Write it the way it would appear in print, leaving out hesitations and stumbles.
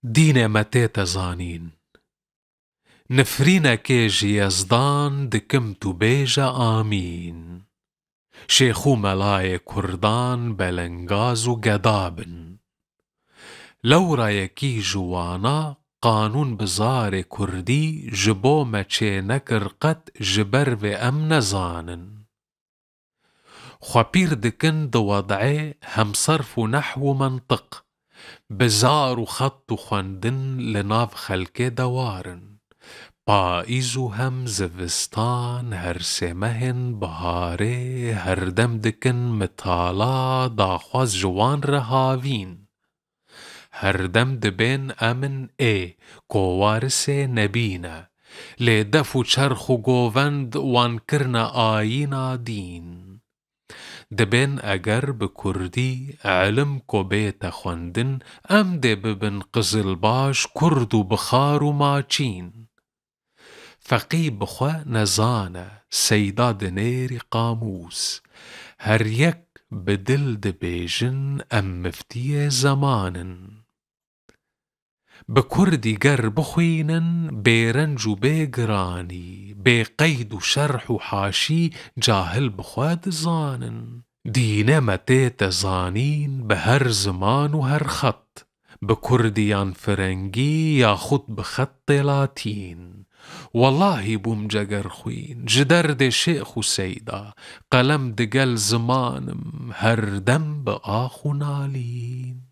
دينه متى زانين نفرينا كيجي يزدان دكمتو بيجا آمين شيخو ملاي كردان بلنغازو قدابن لو رايكي جوانا قانون بزار كردي جبو مچه نكر قد جبر و ام نزانن خبير دكن دو وضعي هم صرف نحو منطق بزار خط خواندن لناف خلق دوارن پائیزو هم زوستان هر سمهن بهاره هر دم دکن مطالا داخواز جوان رهاوین هر دم دبین امن کوارس نبینه لی دفو چرخ و گووند وان کرن آیینا دین دبین اگر بکردی علم کو بیت خوندن ام ده ببن قزل باش کرد و بخار و ماچین فقی بخوا نزانه سیدا دنیری قاموس هر یک بدل دبیجن ام مفتی زمانن بكردي گر بخوينن بيرنج و بيقراني بقيد و شرح و حاشي جاهل بخواد زانن دينه متيت زانين بهر زمان و هر خط بكرديان فرنگي ياخد بخط لاتين والله بومجگر خوين جدر دي شيخ و سيدا قلم دقل زمانم هر دم بآخو نالين